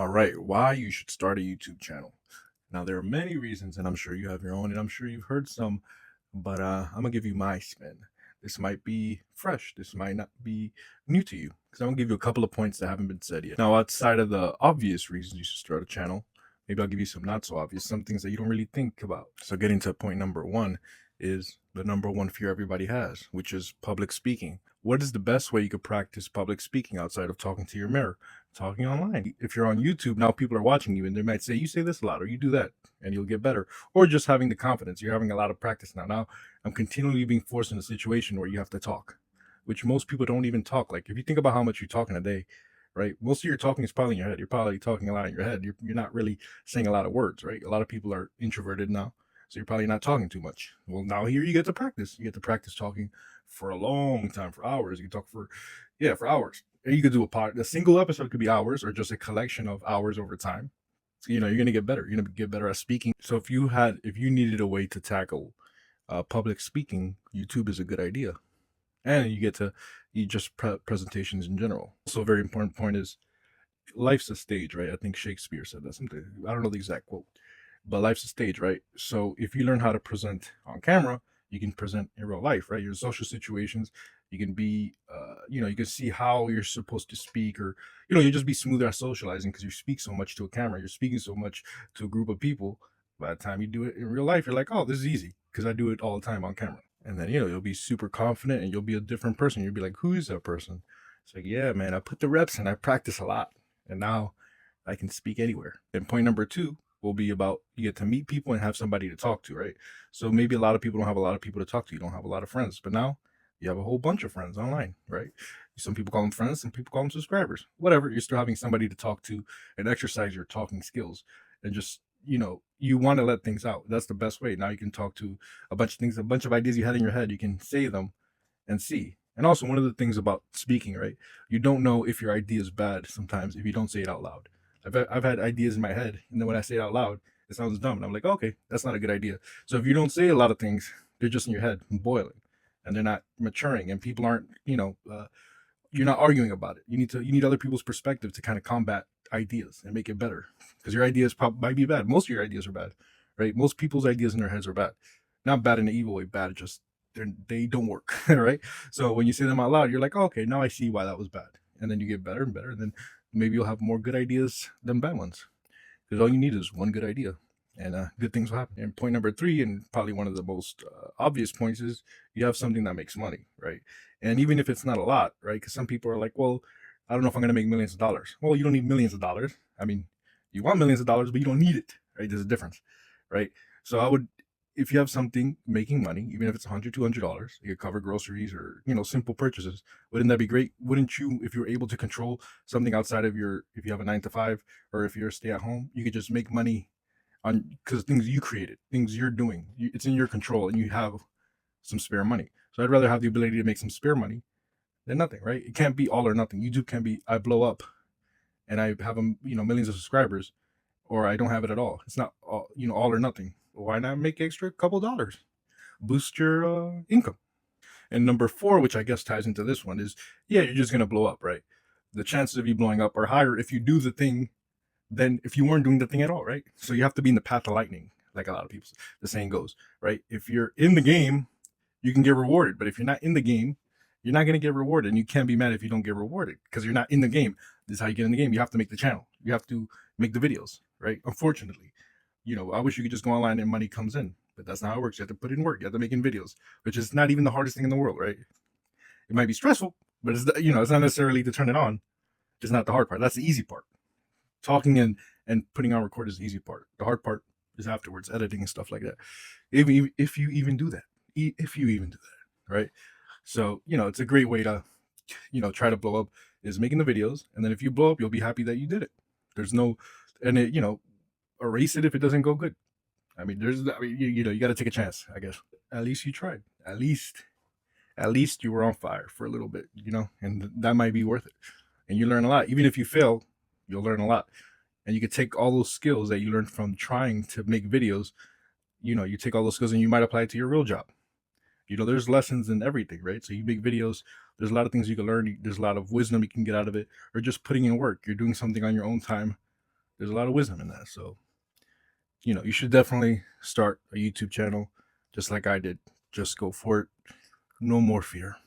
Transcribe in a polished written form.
All right, why you should start a YouTube channel. Now, there are many reasons, and I'm sure you have your own, and I'm sure you've heard some, but I'm gonna give you my spin. This might be fresh, this might not be new to you, because I'm gonna give you a couple of points that haven't been said yet. Now, outside of the obvious reasons you should start a channel, maybe I'll give you some not so obvious, some things that you don't really think about. So, getting to point number one is the number one fear everybody has, which is public speaking. What is the best way you could practice public speaking outside of talking to your mirror? Talking online. If you're on YouTube, now people are watching you and they might say, you say this a lot or you do that, and you'll get better. Or just having the confidence. You're having a lot of practice now. Now I'm continually being forced in a situation where you have to talk, which most people don't even talk. Like if you think about how much you talk in a day, right? Most of your talking is probably in your head. You're probably talking a lot in your head. You're not really saying a lot of words, right? A lot of people are introverted now. So you're probably not talking too much. Well, now here you get to practice. You get to practice talking for a long time, for hours. You can talk for hours. And you could do a single episode could be hours or just a collection of hours over time. So, you're going to get better. You're going to get better at speaking. So if you needed a way to tackle public speaking, YouTube is a good idea. And you just presentations in general. Also, a very important point is life's a stage, right? I think Shakespeare said that something. I don't know the exact quote, but life's a stage, right? So if you learn how to present on camera, you can present in real life, right? Your social situations, you can be, you can see how you're supposed to speak, or you just be smoother at socializing because you speak so much to a camera, you're speaking so much to a group of people. By the time you do it in real life, you're like, oh, this is easy because I do it all the time on camera. And then you'll be super confident and you'll be a different person. You'll be like, who is that person? It's like, yeah, man, I put the reps in, I practice a lot, and now I can speak anywhere. And point number two will be about you get to meet people and have somebody to talk to, right? So maybe a lot of people don't have a lot of people to talk to. You don't have a lot of friends, but now you have a whole bunch of friends online, right? Some people call them friends, some people call them subscribers. Whatever, you're still having somebody to talk to and exercise your talking skills. And just, you want to let things out. That's the best way. Now you can talk to a bunch of things, a bunch of ideas you had in your head. You can say them and see. And also, one of the things about speaking, right? You don't know if your idea is bad sometimes if you don't say it out loud. I've had ideas in my head, and then when I say it out loud, it sounds dumb, and I'm like, okay, that's not a good idea. So if you don't say a lot of things, they're just in your head boiling, and they're not maturing, and people aren't, you're not arguing about it. You need other people's perspective to kind of combat ideas and make it better, because your ideas might be bad. Most of your ideas are bad, right? Most people's ideas in their heads are bad, not bad in an evil way, bad just they don't work, right? So when you say them out loud, you're like, oh, okay, now I see why that was bad, and then you get better and better, and then maybe you'll have more good ideas than bad ones, because all you need is one good idea, and good things will happen. And point number three, and probably one of the most obvious points, is you have something that makes money, right? And even if it's not a lot, right? Because some people are like, well, I don't know if I'm going to make millions of dollars. Well, you don't need millions of dollars. I mean, you want millions of dollars, but you don't need it, right? There's a difference, right? So if you have something making money, even if it's $100, $200, you could cover groceries or simple purchases. Wouldn't that be great? Wouldn't you, if you're able to control something outside of if you have a 9 to 5, or if you're a stay at home, you could just make money on because things you created, things you're doing, it's in your control, and you have some spare money. So I'd rather have the ability to make some spare money than nothing, right? It can't be all or nothing. YouTube can't be I blow up and I have millions of subscribers, or I don't have it at all. It's not all or nothing. Why not make extra couple dollars? Boost your income. And number four, which I guess ties into this one, is you're just gonna blow up, right? The chances of you blowing up are higher if you do the thing than if you weren't doing the thing at all, right? So you have to be in the path of lightning, like a lot of people, the saying goes, right? If you're in the game, you can get rewarded, but if you're not in the game, you're not gonna get rewarded, and you can't be mad if you don't get rewarded because you're not in the game. This is how you get in the game. You have to make the channel. You have to make the videos, right? Unfortunately, I wish you could just go online and money comes in, but that's not how it works. You have to put in work. You have to make in videos, which is not even the hardest thing in the world, right? It might be stressful, but it's not necessarily to turn it on. It's not the hard part. That's the easy part. Talking and putting on record is the easy part. The hard part is afterwards, editing and stuff like that. If you even do that, right? So it's a great way to try to blow up, is making the videos, and then if you blow up, you'll be happy that you did it. There's no, and it erase it if it doesn't go good. I mean, you got to take a chance, I guess. At least you tried. At least you were on fire for a little bit, and that might be worth it. And you learn a lot. Even if you fail, you'll learn a lot. And you could take all those skills that you learned from trying to make videos, you take all those skills and you might apply it to your real job. There's lessons in everything, right? So you make videos, there's a lot of things you can learn. There's a lot of wisdom you can get out of it, or just putting in work. You're doing something on your own time there's a lot of wisdom in that. So, you should definitely start a YouTube channel just like I did. Just go for it. No more fear.